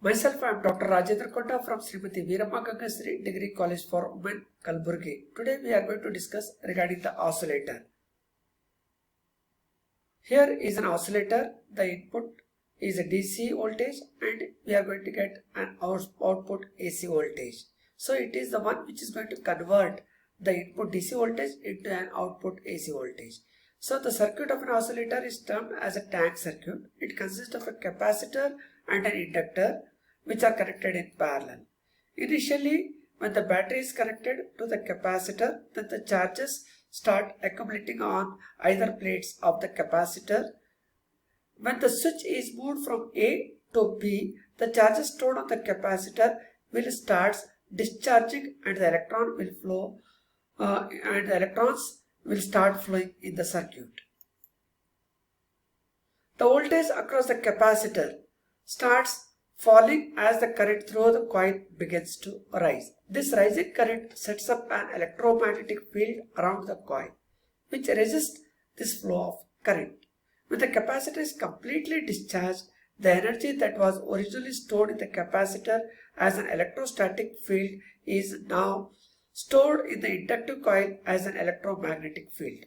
Myself, I am Dr. Rajendra Konda from Srimati Veeramma Gangasri Degree College for Women, Kalburgi. Today we are going to discuss regarding the oscillator. Here is an oscillator. The input is a DC voltage and we are going to get an output AC voltage. So it is the one which is going to convert the input DC voltage into an output AC voltage. So the circuit of an oscillator is termed as a tank circuit. It consists of a capacitor and an inductor which are connected in parallel. Initially, when the battery is connected to the capacitor, then the charges start accumulating on either plates of the capacitor. When the switch is moved from A to B, the charges stored on the capacitor will start discharging and the electron will flow and the electrons will start flowing in the circuit. The voltage across the capacitor starts falling as the current through the coil begins to rise. This rising current sets up an electromagnetic field around the coil, which resists this flow of current. When the capacitor is completely discharged, the energy that was originally stored in the capacitor as an electrostatic field is now stored in the inductive coil as an electromagnetic field.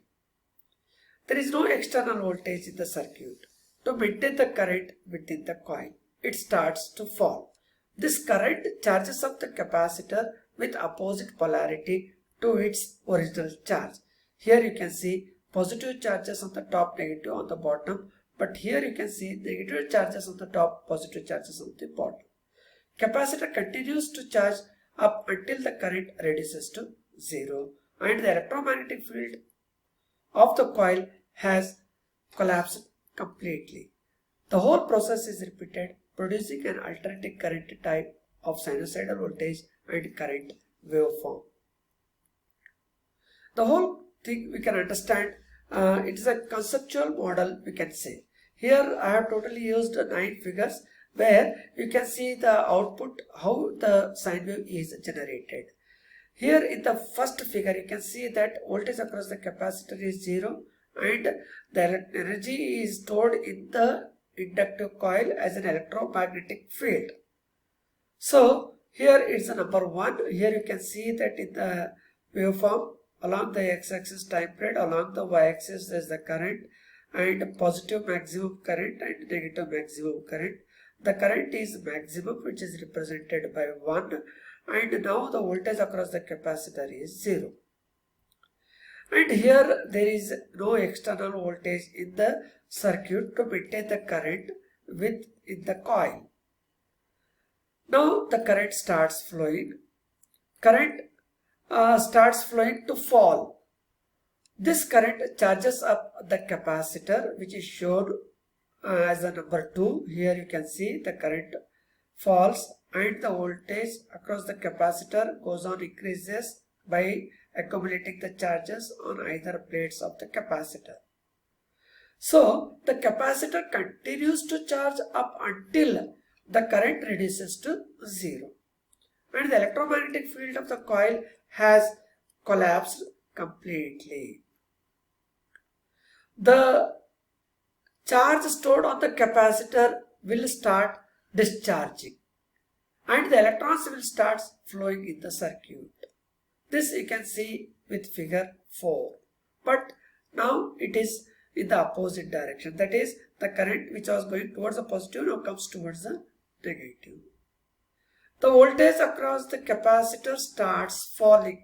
There is no external voltage in the circuit to maintain the current within the coil. It starts to fall. This current charges up the capacitor with opposite polarity to its original charge. Here you can see positive charges on the top, negative on the bottom, but here you can see negative charges on the top, positive charges on the bottom. Capacitor continues to charge up until the current reduces to 0 and the electromagnetic field of the coil has collapsed completely. The whole process is repeated, producing an alternating current type of sinusoidal voltage and current waveform. The whole thing we can understand, it is a conceptual model we can say. Here I have totally used 9 figures where you can see the output, how the sine wave is generated. Here in the first figure you can see that voltage across the capacitor is 0 and the energy is stored in the inductive coil as an electromagnetic field. So here is the number 1. Here you can see that in the waveform along the x-axis time period, along the y-axis there is the current and positive maximum current and negative maximum current. The current is maximum, which is represented by 1, and now the voltage across the capacitor is 0. And here there is no external voltage in the circuit to maintain the current within the coil. Now the current starts flowing. Current starts flowing to fall. This current charges up the capacitor, which is shown as a number 2. Here you can see the current falls and the voltage across the capacitor goes on increases by accumulating the charges on either plates of the capacitor. So the capacitor continues to charge up until the current reduces to 0 and the electromagnetic field of the coil has collapsed completely. The charge stored on the capacitor will start discharging and the electrons will start flowing in the circuit. This you can see with figure 4. But now it is in the opposite direction. That is, the current which was going towards the positive now comes towards the negative. The voltage across the capacitor starts falling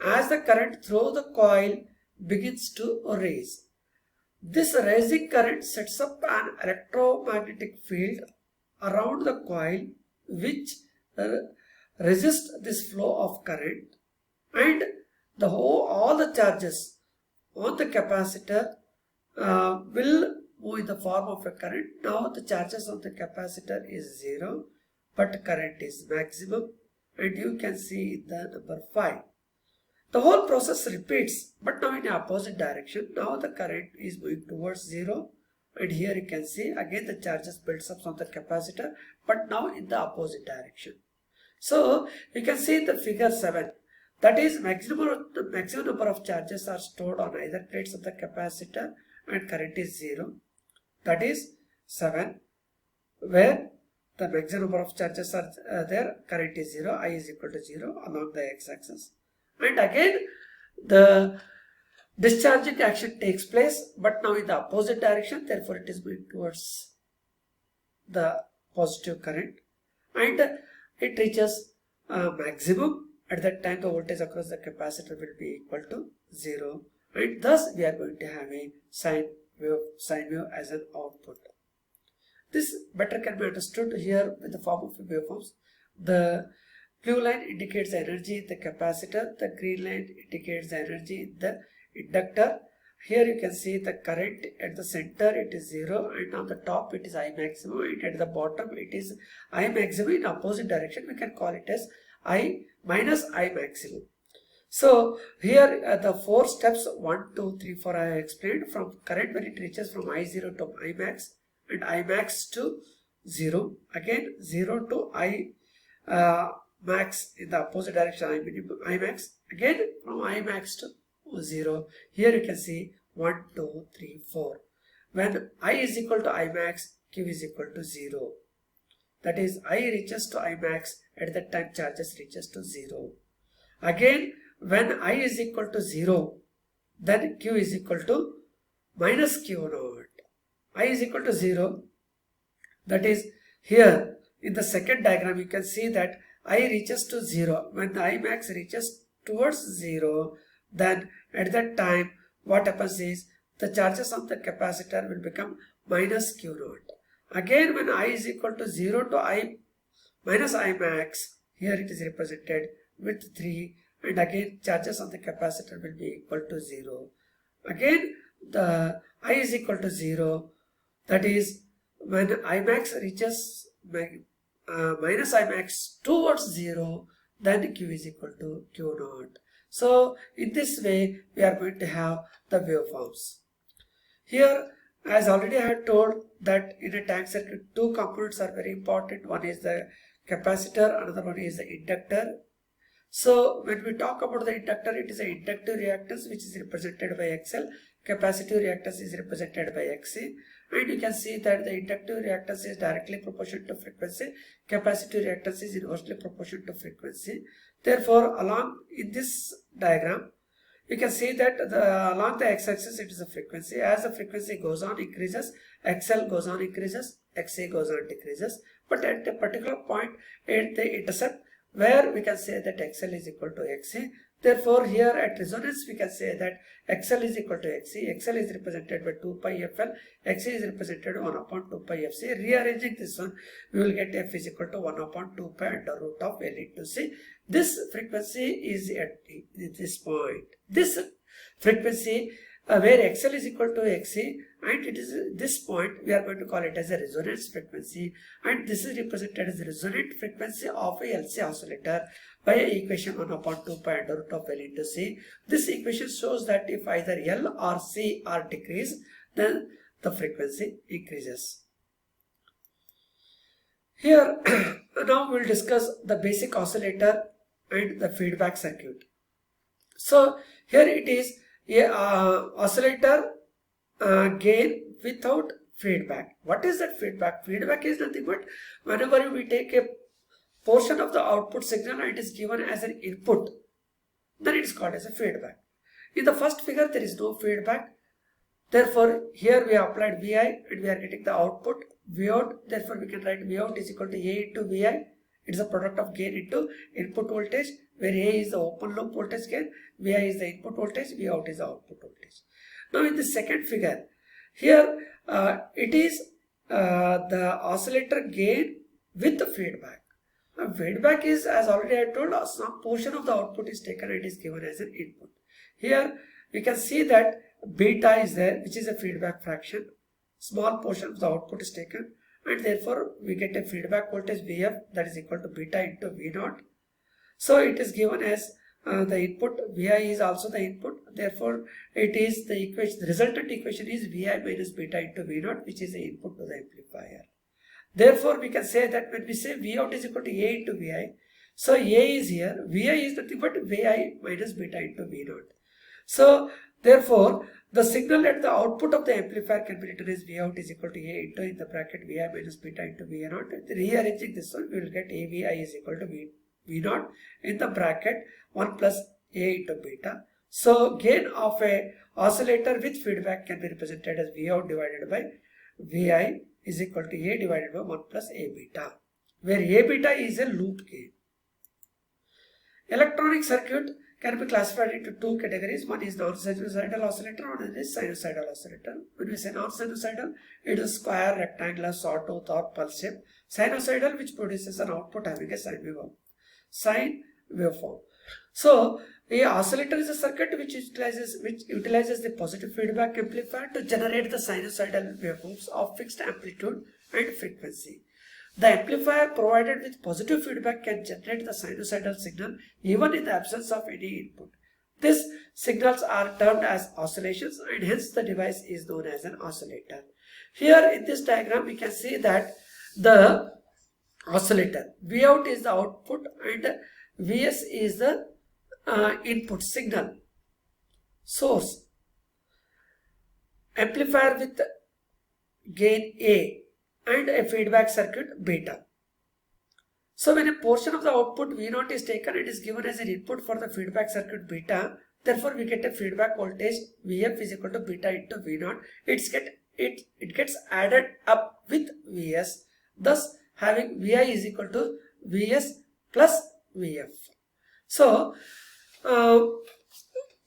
as the current through the coil begins to rise. This rising current sets up an electromagnetic field around the coil which resists this flow of current, and all the charges on the capacitor will move in the form of a current. Now the charges on the capacitor is 0 but current is maximum, and you can see in the number 5. The whole process repeats but now in the opposite direction. Now the current is moving towards 0 and here you can see again the charges builds up on the capacitor but now in the opposite direction. So you can see in the figure 7, that is the maximum number of charges are stored on either plates of the capacitor and current is 0. That is 7, where the maximum number of charges are there, current is 0, I is equal to 0 along the x-axis. And again the discharging action takes place, but now in the opposite direction, therefore it is going towards the positive current, and it reaches maximum. At that time the voltage across the capacitor will be equal to 0, and thus we are going to have a sine wave as an output. This better can be understood here with the form of waveforms. The blue line indicates the energy in the capacitor, the green line indicates the energy in the inductor. Here you can see the current at the center, it is 0, and on the top it is I maximum, and at the bottom it is I maximum in opposite direction. We can call it as I minus I maximum. So here the 4 steps 1, 2, 3, 4 I have explained. From current when it reaches from I0 to I max, and I max to 0, again 0 to I max in the opposite direction, I minimum, I max, again from I max to 0. Here you can see 1, 2, 3, 4. When I is equal to I max, Q is equal to 0. That is, I reaches to I max, at that time charges reaches to 0. Again, when I is equal to 0, then Q is equal to minus Q naught. I is equal to 0. That is, here in the second diagram you can see that I reaches to 0. When the I max reaches towards 0, then at that time what happens is the charges on the capacitor will become minus Q naught. Again, when I is equal to 0 to I minus I max, here it is represented with 3, and again charges on the capacitor will be equal to 0. Again the I is equal to 0, that is when I max reaches minus I max towards 0, then Q is equal to Q naught. So in this way we are going to have the waveforms. Here, as already I had told, that in a tank circuit 2 components are very important. One is the capacitor, another one is the inductor. So when we talk about the inductor, it is an inductive reactance which is represented by XL. Capacitive reactance is represented by XC. And you can see that the inductive reactance is directly proportional to frequency. Capacitive reactance is inversely proportional to frequency. Therefore, along in this diagram, you can see that along the x-axis it is a frequency. As the frequency goes on increases, XL goes on increases, XC goes on decreases. But at a particular point at the intercept, where we can say that XL is equal to XC. Therefore, here at resonance we can say that XL is equal to XC. XL is represented by 2 pi FL. XC is represented 1 upon 2 pi FC. Rearranging this one, we will get F is equal to 1 upon 2 pi under root of L into C. This frequency is at this point. This frequency where XL is equal to XC, and it is this point we are going to call it as a resonance frequency, and this is represented as the resonant frequency of a LC oscillator by equation 1 upon 2 pi under root of L into C. This equation shows that if either L or C are decreased, then the frequency increases. Here now we will discuss the basic oscillator and the feedback circuit. So here it is a oscillator gain without feedback. What is that feedback? Feedback is nothing but whenever we take a portion of the output signal and it is given as an input, then it is called as a feedback. In the first figure there is no feedback. Therefore here we have applied Vi and we are getting the output Vout. Therefore we can write Vout is equal to A into Vi. It is a product of gain into input voltage, where A is the open loop voltage gain, Vi is the input voltage, Vout is the output voltage. Now in the second figure, here it is the oscillator gain with the feedback. Now feedback is, as already I told, some portion of the output is taken and is given as an input. Here we can see that beta is there, which is a feedback fraction. Small portion of the output is taken, and therefore we get a feedback voltage Vf, that is equal to beta into V naught. So it is given as the input, Vi is also the input, therefore it is the equation, the resultant equation is Vi minus beta into V naught, which is the input to the amplifier. Therefore we can say that when we say Vout is equal to A into Vi, so A is here, Vi is nothing but Vi minus beta into V naught. So therefore The signal at the output of the amplifier can be written as Vout is equal to A into in the bracket Vi minus beta into Va0. Rearranging this one, we will get AVI is equal to V0 in the bracket 1 plus A into beta. So gain of a oscillator with feedback can be represented as Vout divided by Vi is equal to A divided by 1 plus A beta, where A beta is a loop gain. Electronic circuit can be classified into two categories. One is non-sinusoidal oscillator, one is sinusoidal oscillator. When we say non-sinusoidal, it is square, rectangular, sawtooth or pulse shape. Sinusoidal, which produces an output having a sine waveform. So a oscillator is a circuit which utilizes the positive feedback amplifier to generate the sinusoidal waveforms of fixed amplitude and frequency. The amplifier provided with positive feedback can generate the sinusoidal signal even in the absence of any input. These signals are termed as oscillations, and hence the device is known as an oscillator. Here in this diagram we can see that the oscillator, Vout is the output and Vs is the input signal source. Amplifier with gain A and a feedback circuit beta. So when a portion of the output V0 is taken, it is given as an input for the feedback circuit beta. Therefore, we get a feedback voltage Vf is equal to beta into V0. It gets added up with Vs, thus having Vi is equal to Vs plus Vf. So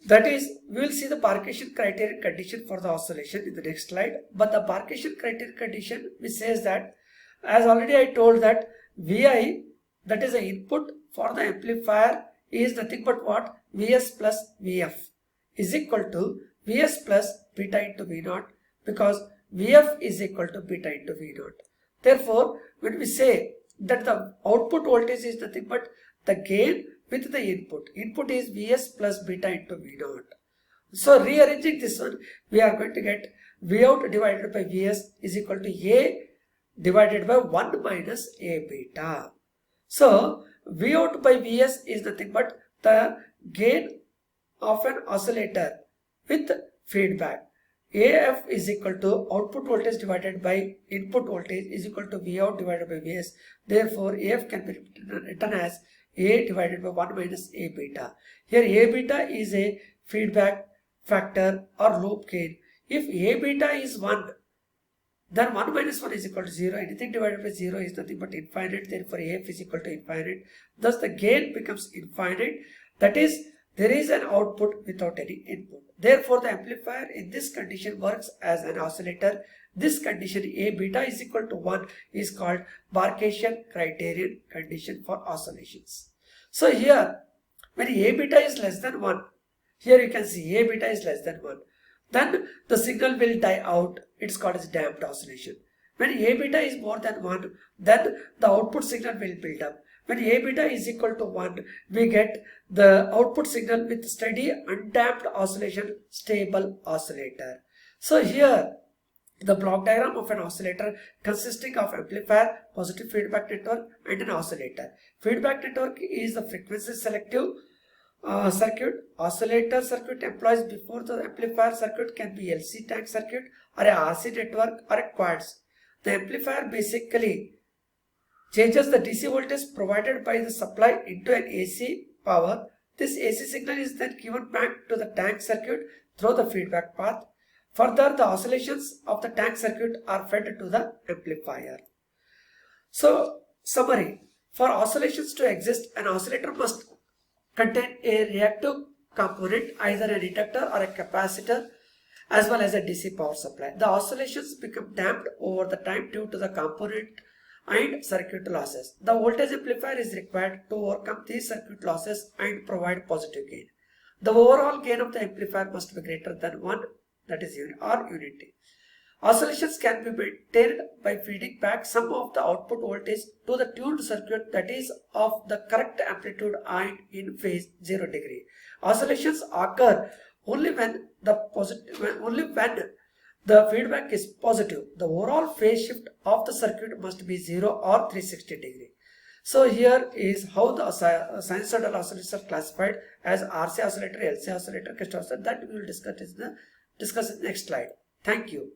that is, we will see the Barkhausen Criterion condition for the oscillation in the next slide. But the Barkhausen Criterion condition, which says that, as already I told, that Vi, that is the input for the amplifier, is nothing but what? Vs plus Vf is equal to Vs plus beta into V0, because Vf is equal to beta into V0. Therefore, when we say that the output voltage is nothing but the gain with the input is Vs plus beta into V0. So rearranging this one, we are going to get Vout divided by Vs is equal to A divided by 1 minus A beta. So Vout by Vs is nothing but the gain of an oscillator with feedback. AF is equal to output voltage divided by input voltage is equal to Vout divided by Vs. Therefore, AF can be written as A divided by 1 minus A beta. Here A beta is a feedback factor or loop gain. If A beta is 1, then 1 minus 1 is equal to 0. Anything divided by 0 is nothing but infinite. Therefore, AF is equal to infinite. Thus, the gain becomes infinite. That is, there is an output without any input. Therefore, the amplifier in this condition works as an oscillator. This condition A beta is equal to 1 is called Barkhausen Criterion condition for oscillations. So here, when A beta is less than 1, here you can see A beta is less than 1. Then the signal will die out. It's called as damped oscillation. When A beta is more than 1, then the output signal will build up. When A beta is equal to 1, we get the output signal with steady undamped oscillation, stable oscillator. So here, the block diagram of an oscillator consisting of amplifier, positive feedback network and an oscillator. Feedback network is the frequency selective circuit. Oscillator circuit employs before the amplifier circuit can be LC tank circuit or a RC network or a quads. The amplifier basically changes the DC voltage provided by the supply into an AC power. This AC signal is then given back to the tank circuit through the feedback path. Further, the oscillations of the tank circuit are fed to the amplifier. So, summary. For oscillations to exist, an oscillator must contain a reactive component, either an inductor or a capacitor, as well as a DC power supply. The oscillations become damped over the time due to the component and circuit losses. The voltage amplifier is required to overcome these circuit losses and provide positive gain. The overall gain of the amplifier must be greater than 1, that is unity. Oscillations can be maintained by feeding back some of the output voltage to the tuned circuit that is of the correct amplitude and in phase 0 degree. Oscillations occur only when the feedback is positive. The overall phase shift of the circuit must be 0 or 360 degree. So here is how the sinusoidal oscillators are classified as RC oscillator, LC oscillator, Kirchhoff oscillator. That we will discuss in the discuss in the next slide. Thank you.